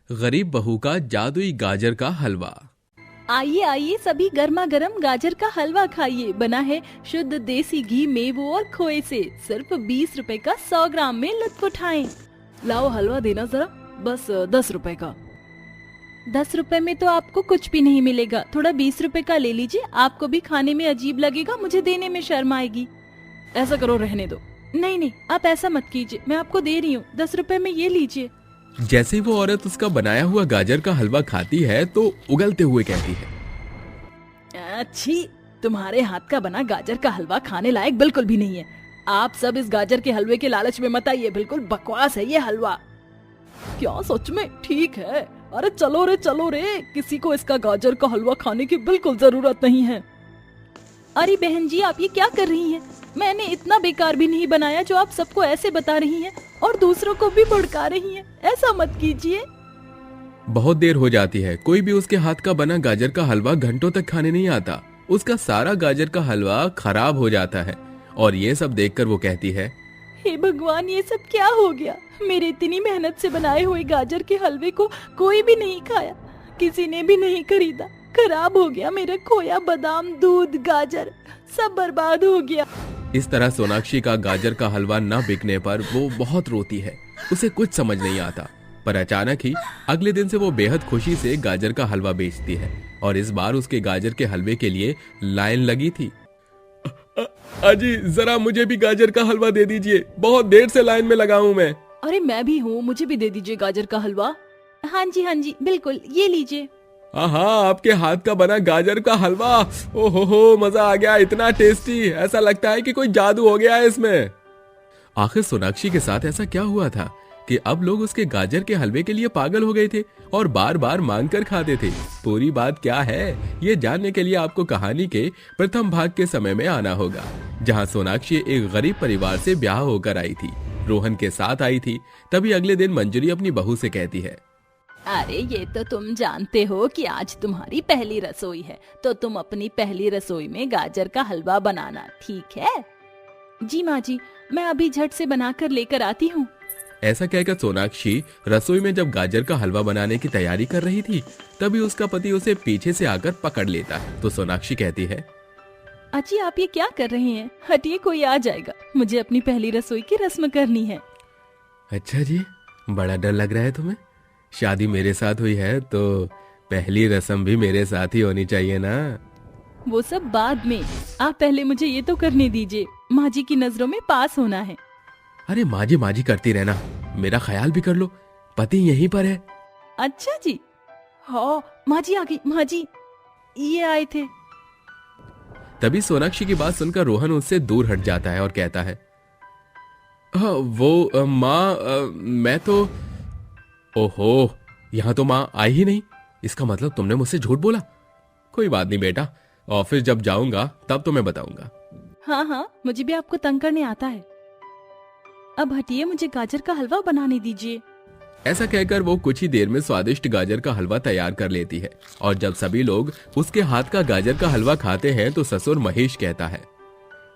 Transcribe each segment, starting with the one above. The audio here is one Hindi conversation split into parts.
गरीब बहू का जादुई गाजर का हलवा। आइए आइए सभी गर्मा गर्म गाजर का हलवा खाइए। बना है शुद्ध देसी घी, मेवों और खोए से। सिर्फ 20 रुपए का 100 ग्राम में लुत्फ उठाएं। लाओ हलवा देना जरा, बस 10 रुपए का। 10 रुपए में तो आपको कुछ भी नहीं मिलेगा, थोड़ा 20 रुपए का ले लीजिए। आपको भी खाने में अजीब लगेगा, मुझे देने में शर्म आएगी। ऐसा करो, रहने दो। नहीं नहीं, आप ऐसा मत कीजिए, मैं आपको दे रही हूँ, 10 रुपए में ये लीजिए। जैसे ही वो औरत उसका बनाया हुआ गाजर का हलवा खाती है तो उगलते हुए कहती है, अच्छी, तुम्हारे हाथ का बना गाजर का हलवा खाने लायक बिल्कुल भी नहीं है। आप सब इस गाजर के हलवे के लालच में मत आइए, बिल्कुल बकवास है ये हलवा। क्या सच में? ठीक है, अरे चलो रे, किसी को इसका गाजर का हलवा खाने की बिल्कुल जरूरत नहीं है। अरे बहन जी, आप ये क्या कर रही हैं? मैंने इतना बेकार भी नहीं बनाया जो आप सबको ऐसे बता रही हैं और दूसरों को भी भड़का रही हैं। ऐसा मत कीजिए। बहुत देर हो जाती है, कोई भी उसके हाथ का बना गाजर का हलवा घंटों तक खाने नहीं आता। उसका सारा गाजर का हलवा खराब हो जाता है और ये सब देखकर वो कहती है, हे भगवान, ये सब क्या हो गया? मेरे इतनी मेहनत से बनाए हुए गाजर के हलवे को कोई भी नहीं खाया, किसी ने भी नहीं खरीदा। खराब हो गया मेरा खोया, बादाम, दूध, गाजर सब बर्बाद हो गया। इस तरह सोनाक्षी का गाजर का हलवा न बिकने पर वो बहुत रोती है। उसे कुछ समझ नहीं आता, पर अचानक ही अगले दिन से वो बेहद खुशी से गाजर का हलवा बेचती है और इस बार उसके गाजर के हलवे के लिए लाइन लगी थी। अजी जरा मुझे भी गाजर का हलवा दे दीजिए, बहुत देर से लाइन में लगा हूँ मैं। अरे मैं भी हूँ, मुझे भी दे दीजिए गाजर का हलवा। हाँ जी बिल्कुल, ये लीजिए। हाँ, आपके हाथ का बना गाजर का हलवा, ओहो मजा आ गया, इतना टेस्टी, ऐसा लगता है कि कोई जादू हो गया है इसमें। आखिर सोनाक्षी के साथ ऐसा क्या हुआ था कि अब लोग उसके गाजर के हलवे के लिए पागल हो गए थे और बार बार मांग कर खाते थे। पूरी बात क्या है, ये जानने के लिए आपको कहानी के प्रथम भाग के समय में आना होगा, जहाँ सोनाक्षी एक गरीब परिवार से ब्याह होकर आई थी, रोहन के साथ आई थी। तभी अगले दिन मंजरी अपनी बहू से कहती है, अरे ये तो तुम जानते हो कि आज तुम्हारी पहली रसोई है, तो तुम अपनी पहली रसोई में गाजर का हलवा बनाना, ठीक है? जी माँ जी, मैं अभी झट से बनाकर लेकर आती हूँ। ऐसा कहकर सोनाक्षी रसोई में जब गाजर का हलवा बनाने की तैयारी कर रही थी, तभी उसका पति उसे पीछे से आकर पकड़ लेता है। तो सोनाक्षी कहती है, अजी आप ये क्या कर रही हैं? हटिए, कोई आ जाएगा, मुझे अपनी पहली रसोई की रस्म करनी है। अच्छा जी, बड़ा डर लग रहा है तुम्हें? शादी मेरे साथ हुई है तो पहली रस्म भी मेरे साथ ही होनी चाहिए ना। वो सब बाद में, आप पहले मुझे ये तो करने दीजिए। माँ जी की नजरों में पास होना है। अरे माँ जी करती रहना, मेरा ख्याल भी कर लो, पति यहीं पर है। अच्छा जी, हाँ माँ जी आ गई। माँ जी ये आए थे। तभी सोनाक्षी की बात सुनकर रोहन उससे दूर हट जाता है और कहता है, वो माँ, मैं तो, ओहो, यहाँ तो माँ आई ही नहीं, इसका मतलब तुमने मुझसे झूठ बोला। कोई बात नहीं बेटा, ऑफिस जब जाऊंगा तब तुम्हें बताऊंगा। हाँ, मुझे भी आपको तंग करने आता है। अब हटिए, मुझे गाजर का हलवा बनाने दीजिए। ऐसा कहकर वो कुछ ही देर में स्वादिष्ट गाजर का हलवा तैयार कर लेती है और जब सभी लोग उसके हाथ का गाजर का हलवा खाते हैं तो ससुर महेश कहता है,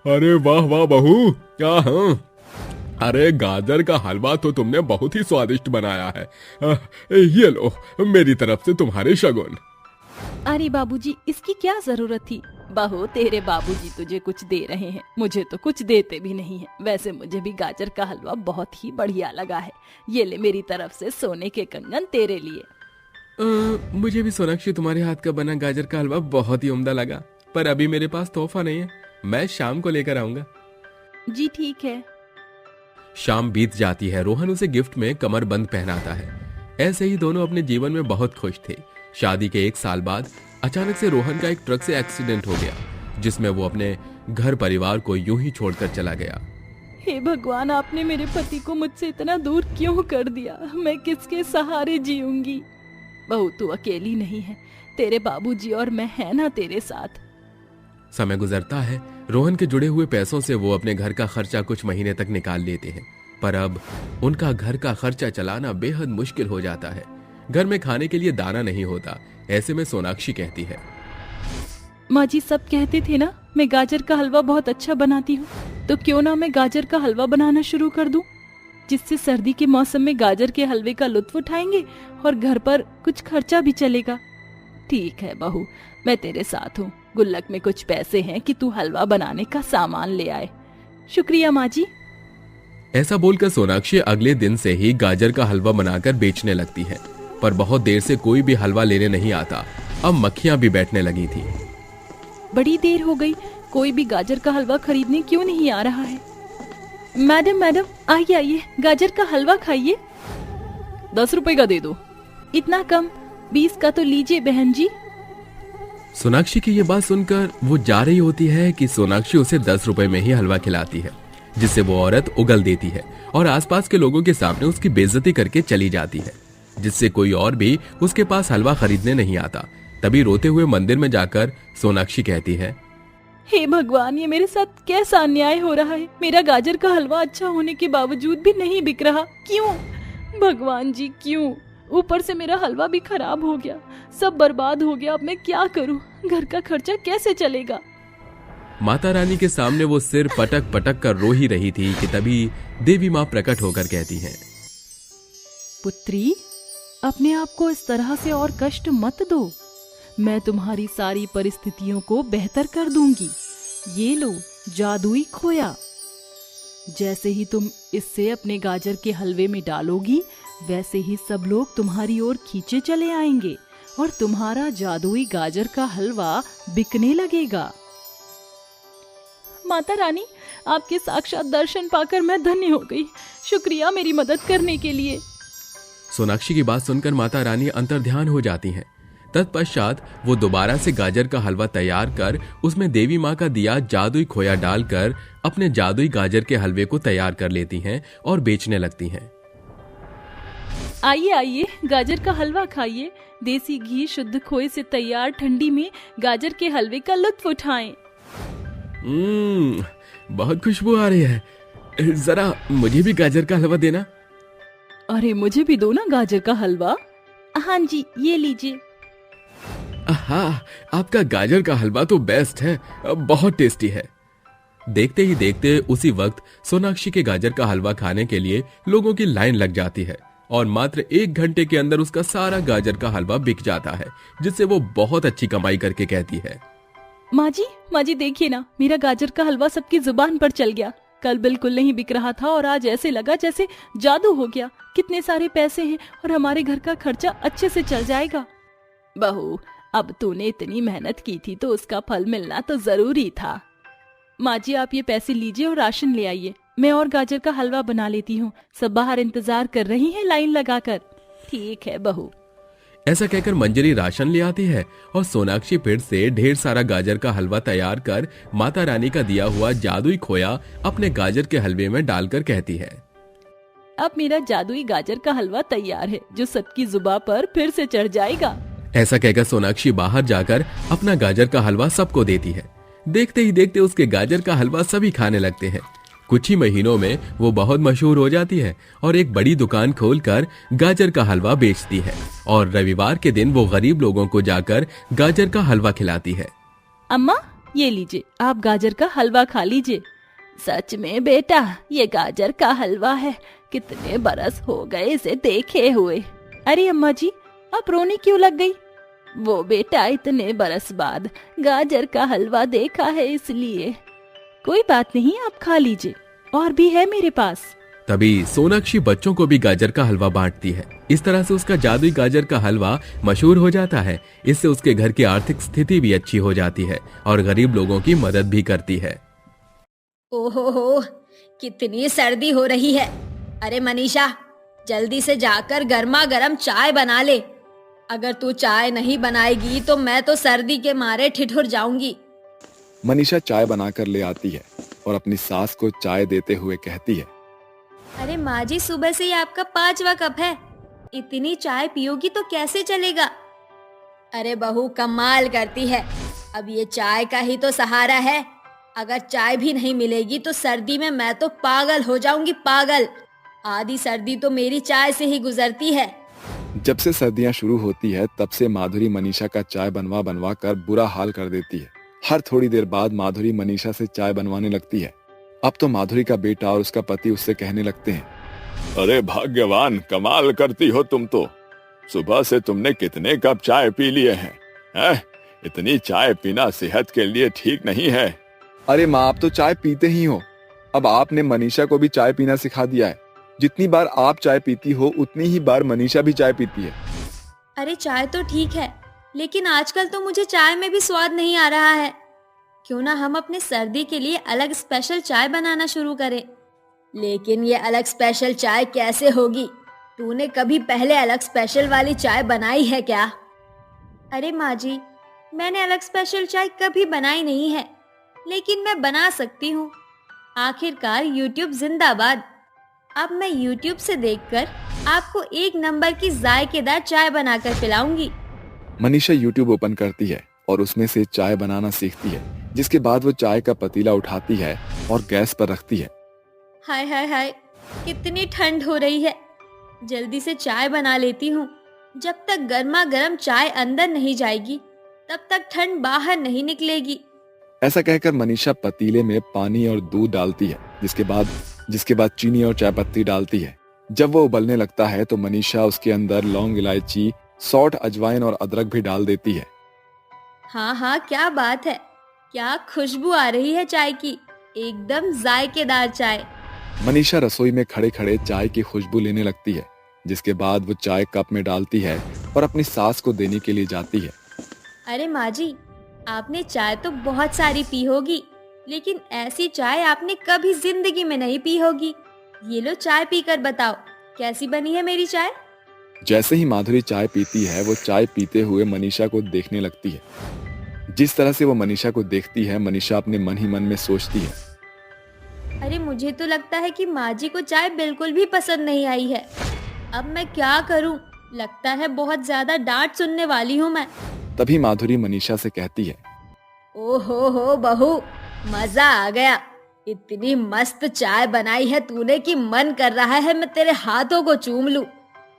अरे वाह वाह बहू, क्या हाँ, अरे गाजर का हलवा तो तुमने बहुत ही स्वादिष्ट बनाया है। ये लो मेरी तरफ से तुम्हारे शगुन। अरे बाबूजी, इसकी क्या जरूरत थी? बहू, तेरे बाबूजी तुझे कुछ दे रहे हैं, मुझे तो कुछ देते भी नहीं है। वैसे मुझे भी गाजर का हलवा बहुत ही बढ़िया लगा है। ये ले मेरी तरफ से सोने के कंगन तेरे लिए। मुझे भी सोनाक्षी तुम्हारे हाथ का बना गाजर का हलवा बहुत ही उम्दा लगा, पर अभी मेरे पास तोहफा नहीं है, मैं शाम को लेकर आऊंगा। जी ठीक है। शाम बीत जाती है, रोहन उसे गिफ्ट में कमरबंद पहनाता है। ऐसे ही दोनों अपने जीवन में बहुत खुश थे। शादी के 1 साल बाद अचानक से रोहन का एक ट्रक से एक्सीडेंट हो गया, जिसमें वो अपने घर परिवार को यूं ही छोड़कर चला गया। हे भगवान, आपने मेरे पति को मुझसे इतना दूर क्यों कर दिया? मैं किसके सहारे जीऊंगी? बहू, तू अकेली नहीं है, तेरे बाबूजी और मैं है ना तेरे साथ। समय गुजरता है, रोहन के जुड़े हुए पैसों से वो अपने घर का खर्चा कुछ महीने तक निकाल लेते हैं, पर अब उनका घर का खर्चा चलाना बेहद मुश्किल हो जाता है। घर में खाने के लिए दाना नहीं होता। ऐसे में सोनाक्षी कहती है, माँ जी सब कहते थे ना मैं गाजर का हलवा बहुत अच्छा बनाती हूँ, तो क्यों ना मैं गाजर का हलवा बनाना शुरू कर दूं? जिससे सर्दी के मौसम में गाजर के हलवे का लुत्फ उठाएंगे और घर पर कुछ खर्चा भी चलेगा। ठीक है बहू, मैं तेरे साथ हूँ। गुल्लक में कुछ पैसे हैं कि तू हलवा बनाने का सामान ले आए। शुक्रिया माँ जी। ऐसा बोलकर सोनाक्षी अगले दिन से ही गाजर का हलवा बनाकर बेचने लगती है, पर बहुत देर से कोई भी हलवा लेने नहीं आता। अब मक्खियां भी बैठने लगी थी। बड़ी देर हो गई, कोई भी गाजर का हलवा खरीदने क्यों नहीं आ रहा है? मैडम मैडम, आइए आइए, गाजर का हलवा खाइए। 10 रुपए का दे दो। इतना कम? 20 का तो लीजिए बहन जी। सोनाक्षी की ये बात सुनकर वो जा रही होती है कि सोनाक्षी उसे 10 रुपए में ही हलवा खिलाती है, जिससे वो औरत उगल देती है और आसपास के लोगों के सामने उसकी बेइज्जती करके चली जाती है, जिससे कोई और भी उसके पास हलवा खरीदने नहीं आता। तभी रोते हुए मंदिर में जाकर सोनाक्षी कहती है, हे भगवान, ये मेरे साथ कैसा अन्याय हो रहा है। मेरा गाजर का हलवा अच्छा होने के बावजूद भी नहीं बिक रहा। क्यों भगवान जी, क्यों? ऊपर से मेरा हलवा भी खराब हो गया, सब बर्बाद हो गया। अब मैं क्या करूं? घर का खर्चा कैसे चलेगा? माता रानी के सामने वो सिर पटक पटक कर रो ही रही थी कि तभी देवी माँ प्रकट होकर कहती हैं, पुत्री, अपने आप को इस तरह से और कष्ट मत दो। मैं तुम्हारी सारी परिस्थितियों को बेहतर कर दूंगी। ये लो जादुई खोया। जैसे ही तुम इससे अपने गाजर के हलवे में डालोगी, वैसे ही सब लोग तुम्हारी ओर खींचे चले आएंगे और तुम्हारा जादुई गाजर का हलवा बिकने लगेगा। माता रानी, आपके साक्षात दर्शन पाकर मैं धन्य हो गई। शुक्रिया मेरी मदद करने के लिए। सोनाक्षी की बात सुनकर माता रानी अंतर्ध्यान हो जाती हैं। तत्पश्चात वो दोबारा से गाजर का हलवा तैयार कर उसमें देवी माँ का दिया जादुई खोया डालकर अपने जादुई गाजर के हलवे को तैयार कर लेती हैं और बेचने लगती हैं। आइए आइए, गाजर का हलवा खाइए। देसी घी शुद्ध खोए से तैयार ठंडी में गाजर के हलवे का लुत्फ उठाएं। बहुत खुशबू आ रही है। जरा मुझे भी गाजर का हलवा देना। अरे मुझे भी दो ना गाजर का हलवा। हाँ जी, ये लीजिए। हाँ, आपका गाजर का हलवा तो बेस्ट है, बहुत टेस्टी है। देखते ही देखते उसी वक्त सोनाक्षी के गाजर का हलवा खाने के लिए लोगों की लाइन लग जाती है और मात्र 1 घंटे के अंदर उसका सारा गाजर का हलवा बिक जाता है, जिससे वो बहुत अच्छी कमाई करके कहती है, माँ जी देखिए ना, मेरा गाजर का हलवा सबकी जुबान पर चल गया। कल बिल्कुल नहीं बिक रहा था और आज ऐसे लगा जैसे जादू हो गया। कितने सारे पैसे हैं और हमारे घर का खर्चा अच्छे से चल जाएगा। बहू, अब तूने इतनी मेहनत की थी तो उसका फल मिलना तो जरूरी था। माँ जी, आप ये पैसे लीजिए और राशन ले आइए। मैं और गाजर का हलवा बना लेती हूँ। सब बाहर इंतजार कर रही हैं लाइन लगाकर। ठीक है बहू। ऐसा कहकर मंजरी राशन ले आती है और सोनाक्षी फिर से ढेर सारा गाजर का हलवा तैयार कर माता रानी का दिया हुआ जादुई खोया अपने गाजर के हलवे में डालकर कहती है, अब मेरा जादुई गाजर का हलवा तैयार है, जो सबकी जुबान पर फिर से चढ़ जाएगा। ऐसा कहकर सोनाक्षी बाहर जाकर अपना गाजर का हलवा सबको देती है। देखते ही देखते उसके गाजर का हलवा सभी खाने लगते हैं। कुछ ही महीनों में वो बहुत मशहूर हो जाती है और एक बड़ी दुकान खोलकर गाजर का हलवा बेचती है और रविवार के दिन वो गरीब लोगों को जाकर गाजर का हलवा खिलाती है। अम्मा, ये लीजिए, आप गाजर का हलवा खा लीजिए। सच में बेटा, ये गाजर का हलवा है। कितने बरस हो गए इसे देखे हुए। अरे अम्मा जी, आप रोने क्यों लग गई? वो बेटा, इतने बरस बाद गाजर का हलवा देखा है इसलिए। कोई बात नहीं, आप खा लीजिए, और भी है मेरे पास। तभी सोनाक्षी बच्चों को भी गाजर का हलवा बांटती है। इस तरह से उसका जादुई गाजर का हलवा मशहूर हो जाता है। इससे उसके घर की आर्थिक स्थिति भी अच्छी हो जाती है और गरीब लोगों की मदद भी करती है। ओहो, कितनी सर्दी हो रही है। अरे मनीषा, जल्दी से जाकर गर्मा गर्म चाय बना ले। अगर तू चाय नहीं बनाएगी तो मैं तो सर्दी के मारे ठिठुर जाऊंगी। मनीषा चाय बनाकर ले आती है और अपनी सास को चाय देते हुए कहती है, अरे माँ जी, सुबह से ही आपका 5वां कप है। इतनी चाय पियोगी तो कैसे चलेगा? अरे बहू, कमाल करती है। अब ये चाय का ही तो सहारा है। अगर चाय भी नहीं मिलेगी तो सर्दी में मैं तो पागल हो जाऊंगी, पागल। आधी सर्दी तो मेरी चाय से ही गुजरती है। जब से सर्दियां शुरू होती है तब से माधुरी मनीषा का चाय बनवा बनवा कर बुरा हाल कर देती है। हर थोड़ी देर बाद माधुरी मनीषा से चाय बनवाने लगती है। अब तो माधुरी का बेटा और उसका पति उससे कहने लगते हैं, अरे भाग्यवान, कमाल करती हो तुम तो। सुबह से तुमने कितने कप चाय पी लिए हैं? इतनी चाय पीना सेहत के लिए ठीक नहीं है। अरे माँ, आप तो चाय पीते ही हो। अब आपने मनीषा को भी चाय पीना सिखा दिया है। जितनी बार आप चाय पीती हो उतनी ही बार मनीषा भी चाय पीती है। अरे चाय तो ठीक है, लेकिन आजकल तो मुझे चाय में भी स्वाद नहीं आ रहा है। क्यों ना हम अपने सर्दी के लिए अलग स्पेशल चाय बनाना शुरू करें। लेकिन ये अलग स्पेशल चाय कैसे होगी? तूने कभी पहले अलग स्पेशल वाली चाय बनाई है क्या? अरे माँ जी, मैंने अलग स्पेशल चाय कभी बनाई नहीं है, लेकिन मैं बना सकती हूँ। आखिरकार YouTube जिंदाबाद। अब मैं YouTube से देखकर आपको एक नंबर की जायकेदार चाय बनाकर पिलाऊंगी। मनीषा YouTube ओपन करती है और उसमें से चाय बनाना सीखती है, जिसके बाद वो चाय का पतीला उठाती है और गैस पर रखती है। हाय हाय हाय, कितनी ठंड हो रही है। जल्दी से चाय बना लेती हूँ। जब तक गर्मा गर्म चाय अंदर नहीं जाएगी तब तक ठंड बाहर नहीं निकलेगी। ऐसा कहकर मनीषा पतीले में पानी और दूध डालती है, जिसके बाद चीनी और चाय पत्ती डालती है। जब वो उबलने लगता है तो मनीषा उसके अंदर लौंग, इलायची, सौंठ, अजवाइन और अदरक भी डाल देती है। हाँ हाँ, क्या बात है, क्या खुशबू आ रही है चाय की। एकदम जायकेदार चाय। मनीषा रसोई में खड़े खड़े चाय की खुशबू लेने लगती है, जिसके बाद वो चाय कप में डालती है और अपनी सास को देने के लिए जाती है। अरे माँ जी, आपने चाय तो बहुत सारी पी होगी, लेकिन ऐसी चाय आपने कभी जिंदगी में नहीं पी होगी। ये लो चाय पीकर बताओ, कैसी बनी है मेरी चाय? जैसे ही माधुरी चाय पीती है, वो चाय पीते हुए मनीषा को देखने लगती है। जिस तरह से वो मनीषा को देखती है, मनीषा अपने मन ही मन में सोचती है, अरे मुझे तो लगता है कि माँ जी को चाय बिल्कुल भी पसंद नहीं आई है। अब मैं क्या करूं? लगता है बहुत ज्यादा डांट सुनने वाली हूँ मैं। तभी माधुरी मनीषा से कहती है, ओहो हो बहू, मजा आ गया। इतनी मस्त चाय बनाई है तूने कि मन कर रहा है मैं तेरे हाथों को चूम लूं।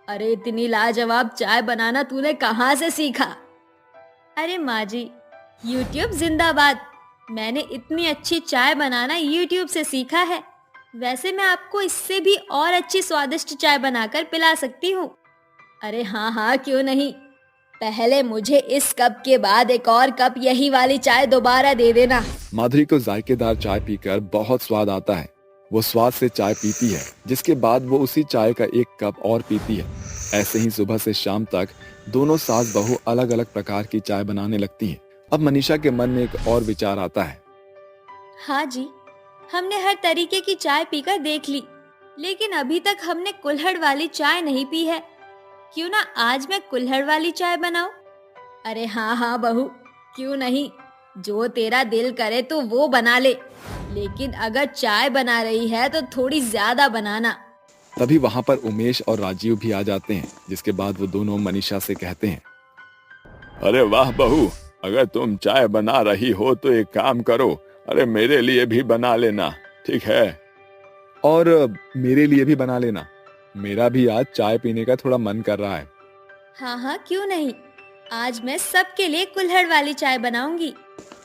अरे इतनी लाजवाब चाय बनाना तूने कहाँ से सीखा? अरे माँ जी, YouTube जिंदाबाद। मैंने इतनी अच्छी चाय बनाना YouTube से सीखा है। वैसे मैं आपको इससे भी और अच्छी स्वादिष्ट चाय बनाकर पिला सकती हूँ। अरे हाँ हाँ, क्यों नहीं। पहले मुझे इस कप के बाद एक और कप यही वाली चाय दोबारा दे देना। माधुरी को जायकेदार चाय पीकर बहुत स्वाद आता है। वो स्वाद से चाय पीती है, जिसके बाद वो उसी चाय का एक कप और पीती है। ऐसे ही सुबह से शाम तक दोनों सास बहू अलग अलग प्रकार की चाय बनाने लगती हैं। अब मनीषा के मन में एक और विचार आता है। हाँ जी, हमने हर तरीके की चाय पीकर देख ली, लेकिन अभी तक हमने कुल्हड़ वाली चाय नहीं पी है। क्यों ना आज मैं कुल्हड़ वाली चाय बनाऊं? अरे हाँ हाँ बहू, क्यों नहीं। जो तेरा दिल करे तो वो बना ले, लेकिन अगर चाय बना रही है तो थोड़ी ज्यादा बनाना। तभी वहाँ पर उमेश और राजीव भी आ जाते हैं, जिसके बाद वो दोनों मनीषा से कहते हैं, अरे वाह बहू, अगर तुम चाय बना रही हो तो एक काम करो, अरे मेरे लिए भी बना लेना, ठीक है? और मेरे लिए भी बना लेना, मेरा भी आज चाय पीने का थोड़ा मन कर रहा है। हाँ हाँ, क्यों नहीं। आज मैं सबके लिए कुल्हड़ वाली चाय बनाऊंगी।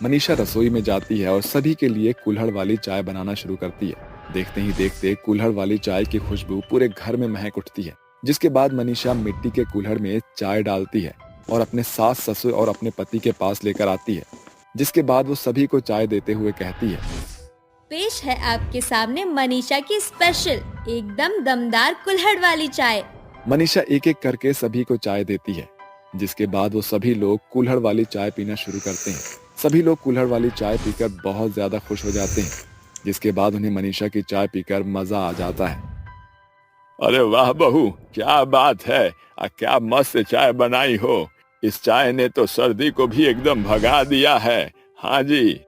मनीषा रसोई में जाती है और सभी के लिए कुल्हड़ वाली चाय बनाना शुरू करती है। देखते ही देखते कुल्हड़ वाली चाय की खुशबू पूरे घर में महक उठती है, जिसके बाद मनीषा मिट्टी के कुल्हड़ में चाय डालती है और अपने सास, ससुर और अपने पति के पास लेकर आती है, जिसके बाद वो सभी को चाय देते हुए कहती है, पेश है आपके सामने मनीषा की स्पेशल एकदम दमदार कुल्हड़ वाली चाय। मनीषा एक एक करके सभी को चाय देती है, जिसके बाद वो सभी लोग कुल्हड़ वाली चाय पीना शुरू करते हैं। सभी लोग कुल्हड़ वाली चाय पीकर बहुत ज्यादा खुश हो जाते हैं, जिसके बाद उन्हें मनीषा की चाय पीकर मजा आ जाता है। अरे वाह बहू, क्या बात है, क्या मस्त चाय बनाई हो। इस चाय ने तो सर्दी को भी एकदम भगा दिया है। हाँ जी,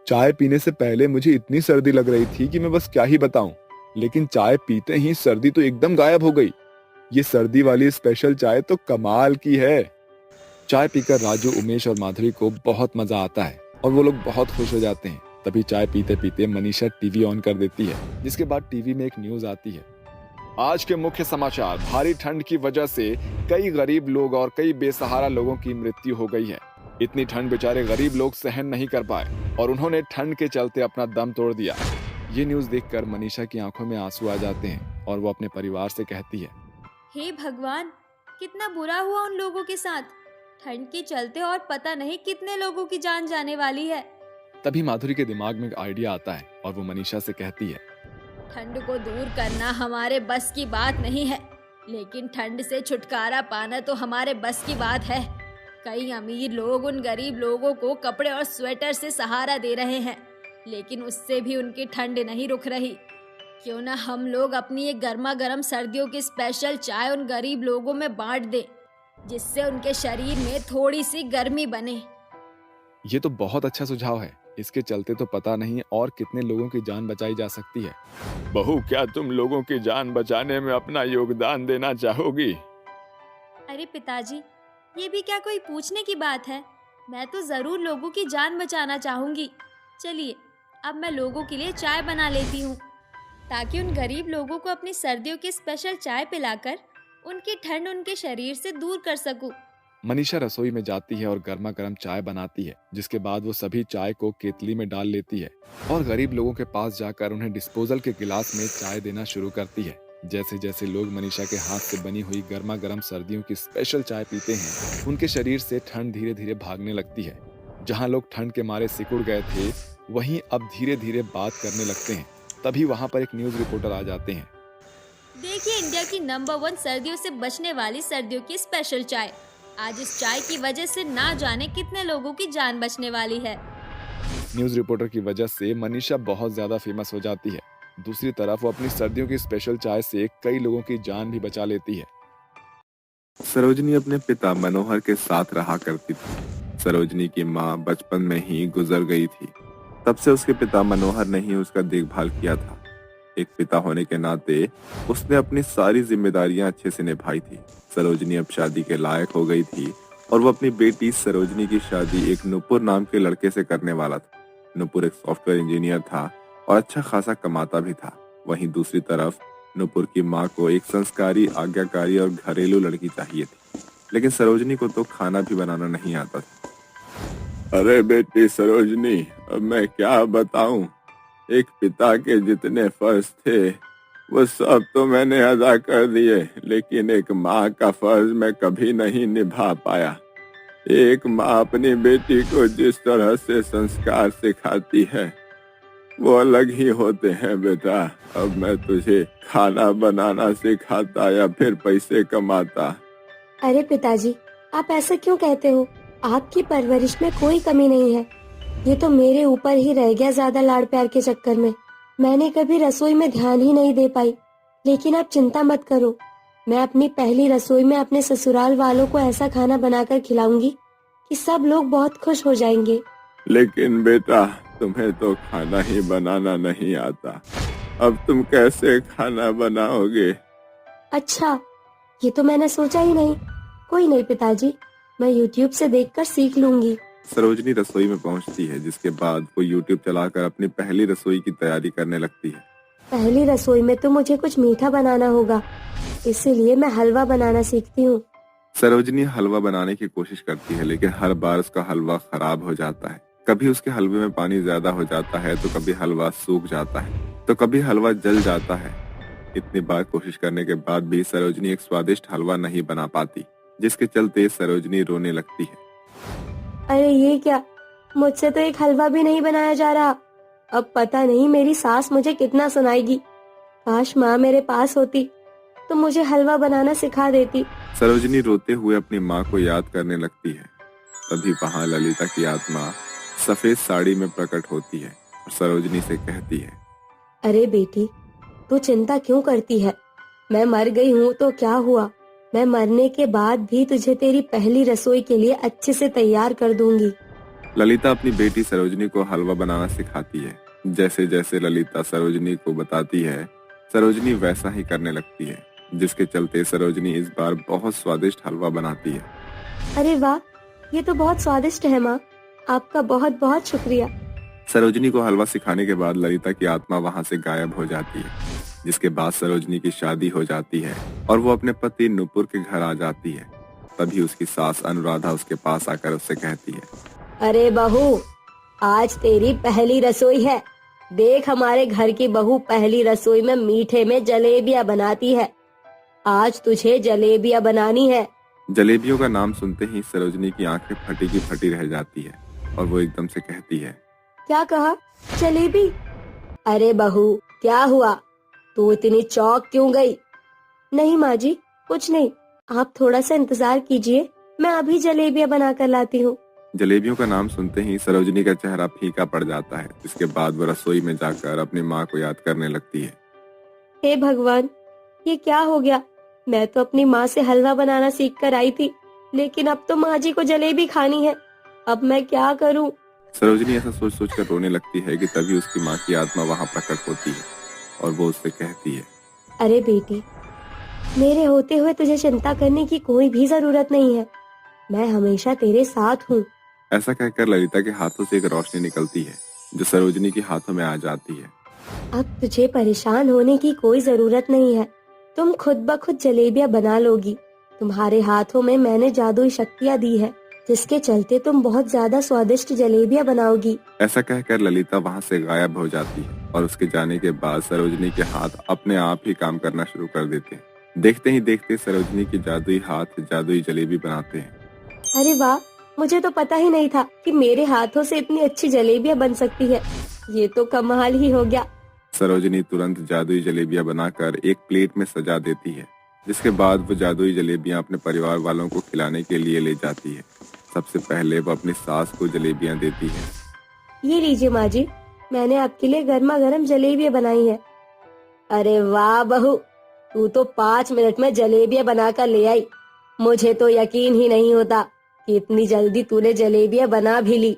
चाय पीने से पहले मुझे इतनी सर्दी लग रही थी कि मैं बस क्या ही बताऊं, लेकिन चाय पीते ही सर्दी तो एकदम गायब हो गई। ये सर्दी वाली स्पेशल चाय तो कमाल की है। चाय पीकर राजू, उमेश और माधुरी को बहुत मजा आता है और वो लोग बहुत खुश हो जाते हैं। तभी चाय पीते पीते मनीषा टीवी ऑन कर देती है, जिसके बाद टीवी में एक न्यूज आती है। आज के मुख्य समाचार, भारी ठंड की वजह से कई गरीब लोग और कई बेसहारा लोगों की मृत्यु हो गई है। इतनी ठंड बेचारे गरीब लोग सहन नहीं कर पाए और उन्होंने ठंड के चलते अपना दम तोड़ दिया। ये न्यूज़ देखकर मनीषा की आंखों में आंसू आ जाते हैं और वो अपने परिवार से कहती है, हे भगवान, कितना बुरा हुआ उन लोगों के साथ। ठंड के चलते और पता नहीं कितने लोगों की जान जाने वाली है। तभी माधुरी के दिमाग में एक आइडिया आता है और वो मनीषा से कहती है, ठंड को दूर करना हमारे बस की बात नहीं है, लेकिन ठंड से छुटकारा पाना तो हमारे बस की बात है। कई अमीर लोग उन गरीब लोगों को कपड़े और स्वेटर से सहारा दे रहे हैं, लेकिन उससे भी उनकी ठंड नहीं रुक रही। क्यों ना हम लोग अपनी ये गर्मा गर्म सर्दियों की स्पेशल चाय उन गरीब लोगों में बांट दें, जिससे उनके शरीर में थोड़ी सी गर्मी बने। ये तो बहुत अच्छा सुझाव है। इसके चलते तो पता नहीं और कितने लोगों की जान बचाई जा सकती है। बहू, क्या तुम लोगों की जान बचाने में अपना योगदान देना चाहोगी? अरे पिताजी, ये भी क्या कोई पूछने की बात है? मैं तो जरूर लोगों की जान बचाना चाहूंगी। चलिए, अब मैं लोगों के लिए चाय बना लेती हूँ, ताकि उन गरीब लोगों को अपनी सर्दियों की स्पेशल चाय पिलाकर उनकी ठंड उनके शरीर से दूर कर सकूं। मनीषा रसोई में जाती है और गर्मा गर्म चाय बनाती है, जिसके बाद वो सभी चाय को केतली में डाल लेती है और गरीब लोगों के पास जाकर उन्हें डिस्पोजल के गिलास में चाय देना शुरू करती है। जैसे जैसे लोग मनीषा के हाथ से बनी हुई गर्मा गर्म सर्दियों की स्पेशल चाय पीते हैं, उनके शरीर से ठंड धीरे धीरे भागने लगती है। जहाँ लोग ठंड के मारे सिकुड़ गए थे, वहीं अब धीरे धीरे बात करने लगते हैं। तभी वहाँ पर एक न्यूज रिपोर्टर आ जाते हैं। देखिए, इंडिया की नंबर 1 सर्दियों से बचने वाली सर्दियों की स्पेशल चाय। आज इस चाय की वजह से ना जाने कितने लोगों की जान बचने वाली है। न्यूज रिपोर्टर की वजह से मनीषा बहुत ज्यादा फेमस हो जाती है। दूसरी तरफ वो अपनी सर्दियों की स्पेशल चाय से कई लोगों की जान भी बचा लेती है। सरोजनी अपने पिता मनोहर के साथ रहा करती थी। सरोजनी की माँ बचपन में ही गुजर गई थी। तब से उसके पिता मनोहर ने ही उसका देखभाल किया था। एक पिता होने के नाते उसने अपनी सारी जिम्मेदारियां अच्छे से निभाई थी। सरोजनी अब शादी के लायक हो गई थी और वो अपनी बेटी सरोजनी की शादी एक नुपुर नाम के लड़के से करने वाला था। नुपुर एक सॉफ्टवेयर इंजीनियर था और अच्छा खासा कमाता भी था। वहीं दूसरी तरफ नुपुर की माँ को एक संस्कारी, आज्ञाकारी और घरेलू लड़की चाहिए थी, लेकिन सरोजनी को तो खाना भी बनाना नहीं आता था। अरे बेटी सरोजनी, अब मैं क्या बताऊं, एक पिता के जितने फर्ज थे वो सब तो मैंने अदा कर दिए, लेकिन एक माँ का फर्ज मैं कभी नहीं निभा पाया। एक माँ अपनी बेटी को जिस तरह से संस्कार सिखाती है वो अलग ही होते हैं बेटा। अब मैं तुझे खाना बनाना सिखाता या फिर पैसे कमाता। अरे पिताजी, आप ऐसा क्यों कहते हो? आपकी परवरिश में कोई कमी नहीं है। ये तो मेरे ऊपर ही रह गया ज्यादा लाड़ प्यार के चक्कर में। मैंने कभी रसोई में ध्यान ही नहीं दे पाई। लेकिन आप चिंता मत करो, मैं अपनी पहली रसोई में अपने ससुराल वालों को ऐसा खाना बनाकर खिलाऊंगी कि सब लोग बहुत खुश हो जाएंगे। लेकिन बेटा, तुम्हें तो खाना ही बनाना नहीं आता, अब तुम कैसे खाना बनाओगे? अच्छा, ये तो मैंने सोचा ही नहीं। कोई नहीं पिताजी, मैं YouTube से देखकर सीख लूंगी। सरोजनी रसोई में पहुंचती है, जिसके बाद वो YouTube चलाकर अपनी पहली रसोई की तैयारी करने लगती है। पहली रसोई में तो मुझे कुछ मीठा बनाना होगा, इसीलिए मैं हलवा बनाना सीखती हूँ। सरोजनी हलवा बनाने की कोशिश करती है, लेकिन हर बार उसका हलवा खराब हो जाता है। कभी उसके हलवे में पानी ज्यादा हो जाता है, तो कभी हलवा सूख जाता है, तो कभी हलवा जल जाता है। इतनी बार कोशिश करने के बाद भी सरोजनी एक स्वादिष्ट हलवा नहीं बना पाती, जिसके चलते सरोजनी रोने लगती है। अरे ये क्या, मुझसे तो एक हलवा भी नहीं बनाया जा रहा। अब पता नहीं मेरी सास मुझे कितना सुनाएगी। काश माँ मेरे पास होती तो मुझे हलवा बनाना सिखा देती। सरोजनी रोते हुए अपनी माँ को याद करने लगती है। तभी वहाँ ललिता की आत्मा सफेद साड़ी में प्रकट होती है और सरोजनी से कहती है, अरे बेटी, तू चिंता क्यों करती है? मैं मर गई हूँ तो क्या हुआ? मैं मरने के बाद भी तुझे तेरी पहली रसोई के लिए अच्छे से तैयार कर दूंगी। ललिता अपनी बेटी सरोजनी को हलवा बनाना सिखाती है। जैसे जैसे ललिता सरोजनी को बताती है, सरोजनी वैसा ही करने लगती है, जिसके चलते सरोजनी इस बार बहुत स्वादिष्ट हलवा बनाती है। अरे वाह, ये तो बहुत स्वादिष्ट है माँ, आपका बहुत बहुत शुक्रिया। सरोजनी को हलवा सिखाने के बाद ललिता की आत्मा वहाँ से गायब हो जाती है, जिसके बाद सरोजनी की शादी हो जाती है और वो अपने पति नुपुर के घर आ जाती है। तभी उसकी सास अनुराधा उसके पास आकर उससे कहती है, अरे बहू, आज तेरी पहली रसोई है, देख हमारे घर की बहू पहली रसोई में मीठे में जलेबियां बनाती है। आज तुझे जलेबियां बनानी है। जलेबियों का नाम सुनते ही सरोजनी की आंखें फटी की फटी रह जाती है और वो एकदम से कहती है, क्या कहा? जलेबी? अरे बहू, क्या हुआ? तू इतनी चौंक क्यों गई? नहीं माँ जी, कुछ नहीं। आप थोड़ा सा इंतजार कीजिए, मैं अभी जलेबियां बना कर लाती हूँ। जलेबियों का नाम सुनते ही सरोजनी का चेहरा फीका पड़ जाता है। इसके बाद वो रसोई में जाकर अपनी माँ को याद करने लगती है। हे भगवान, ये क्या हो गया? मैं तो अपनी माँ से हलवा बनाना सीख कर आई थी, लेकिन अब तो माँ जी को जलेबी खानी है। अब मैं क्या करूँ? सरोजनी ऐसा सोच सोच कर रोने लगती है कि तभी उसकी माँ की आत्मा वहाँ प्रकट होती है और वो उससे कहती है, अरे बेटी, मेरे होते हुए तुझे चिंता करने की कोई भी जरूरत नहीं है। मैं हमेशा तेरे साथ हूँ। ऐसा कहकर ललिता के हाथों से एक रोशनी निकलती है जो सरोजनी के हाथों में आ जाती है। अब तुझे परेशान होने की कोई जरूरत नहीं है। तुम खुद ब खुद जलेबियां बना लोगी। तुम्हारे हाथों में मैंने जादुई शक्तियाँ दी है, जिसके चलते तुम बहुत ज्यादा स्वादिष्ट जलेबियां बनाओगी। ऐसा कहकर ललिता वहाँ से गायब हो जाती है और उसके जाने के बाद सरोजनी के हाथ अपने आप ही काम करना शुरू कर देते हैं। देखते ही देखते सरोजनी के जादुई हाथ जादुई जलेबी बनाते हैं। अरे वाह, मुझे तो पता ही नहीं था कि मेरे हाथों से इतनी अच्छी जलेबियां बन सकती है। ये तो कमाल ही हो गया। सरोजनी तुरंत जादुई जलेबियां बनाकर एक प्लेट में सजा देती है, जिसके बाद वो जादुई जलेबियां अपने परिवार वालों को खिलाने के लिए ले जाती है। सबसे पहले वो अपनी सास को जलेबियां देती है। ये लीजिए माँ जी, मैंने आपके लिए गर्मा गर्म जलेबियां बनाई है। अरे वाह बहू, तू तो 5 मिनट में जलेबियां बनाकर ले आई। मुझे तो यकीन ही नहीं होता कि इतनी जल्दी तूने जलेबियां बना भी ली।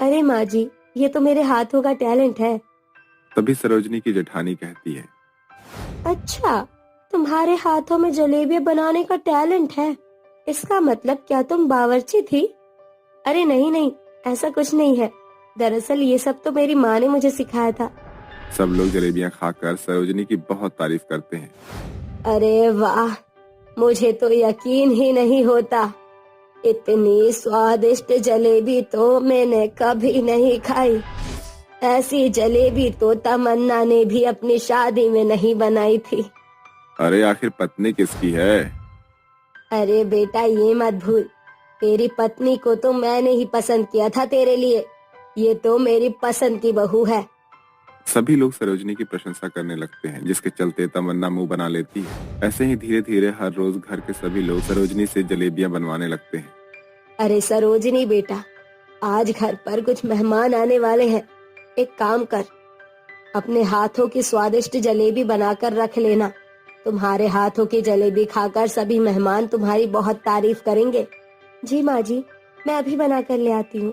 अरे माँ जी, ये तो मेरे हाथों का टैलेंट है। तभी सरोजनी की जेठानी कहती है, अच्छा, तुम्हारे हाथों में जलेबियां बनाने का टैलेंट है? इसका मतलब क्या तुम बावर्ची थी? अरे नहीं नहीं, ऐसा कुछ नहीं है। दरअसल ये सब तो मेरी माँ ने मुझे सिखाया था। सब लोग जलेबियां खाकर सरोजनी की बहुत तारीफ करते हैं। अरे वाह, मुझे तो यकीन ही नहीं होता। इतनी स्वादिष्ट जलेबी तो मैंने कभी नहीं खाई। ऐसी जलेबी तो तमन्ना ने भी अपनी शादी में नहीं बनाई थी। अरे आखिर पत्नी किसकी है? अरे बेटा, ये मत भूल, तेरी पत्नी को तो मैंने ही पसंद किया था तेरे लिए। ये तो मेरी पसंद की बहू है। सभी लोग सरोजनी की प्रशंसा करने लगते हैं, जिसके चलते तमन्ना मुंह बना लेती है। ऐसे ही धीरे धीरे हर रोज घर के सभी लोग सरोजनी से जलेबियां बनवाने लगते हैं। अरे सरोजनी बेटा, आज घर पर कुछ मेहमान आने वाले हैं। एक काम कर, अपने हाथों की स्वादिष्ट जलेबी बनाकर रख लेना। तुम्हारे हाथों की जलेबी खाकर सभी मेहमान तुम्हारी बहुत तारीफ करेंगे। जी माँ जी, मैं अभी बना कर ले आती हूँ।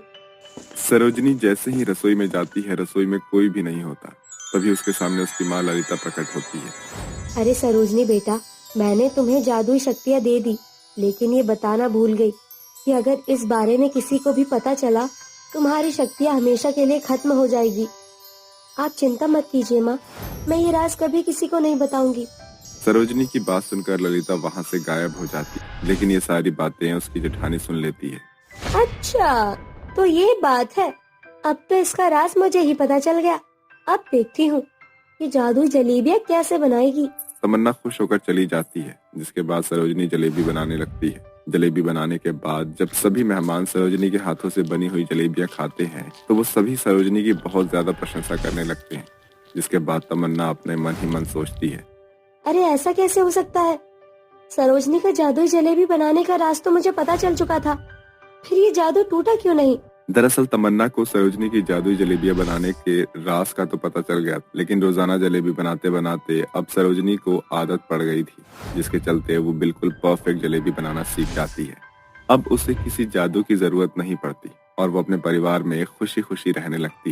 सरोजनी जैसे ही रसोई में जाती है, रसोई में कोई भी नहीं होता। तभी उसके सामने उसकी माँ ललिता प्रकट होती है। अरे सरोजनी बेटा, मैंने तुम्हें जादुई शक्तियाँ दे दी, लेकिन ये बताना भूल गई कि अगर इस बारे में किसी को भी पता चला, तुम्हारी शक्तियाँ हमेशा के लिए खत्म हो जाएगी। आप चिंता मत कीजिए माँ, मैं ये राज कभी किसी को नहीं बताऊंगी। सरोजनी की बात सुनकर ललिता वहाँ से गायब हो जाती है, लेकिन ये सारी बातें उसकी जेठानी सुन लेती है। अच्छा, तो ये बात है। अब तो इसका राज मुझे ही पता चल गया। अब देखती हूँ ये जादुई जलेबियाँ कैसे बनाएगी। तमन्ना खुश होकर चली जाती है, जिसके बाद सरोजनी जलेबी बनाने लगती है। जलेबी बनाने के बाद जब सभी मेहमान सरोजनी के हाथों से बनी हुई जलेबियां खाते हैं, तो वो सभी सरोजनी की बहुत ज्यादा प्रशंसा करने लगते हैं। जिसके बाद तमन्ना अपने मन ही मन सोचती है, अरे ऐसा कैसे हो सकता है? सरोजनी का जादुई जलेबी बनाने का राज तो मुझे पता चल चुका था, फिर ये जादू टूटा क्यों नहीं? दरअसल तमन्ना को सरोजनी की जादुई जलेबियां बनाने के राज का तो पता चल गया, लेकिन रोजाना जलेबी बनाते बनाते अब सरोजनी को आदत पड़ गई थी, जिसके चलते वो बिल्कुल परफेक्ट जलेबी बनाना सीख जाती है। अब उसे किसी जादू की जरूरत नहीं पड़ती और वो अपने परिवार में खुशी खुशी रहने लगती है।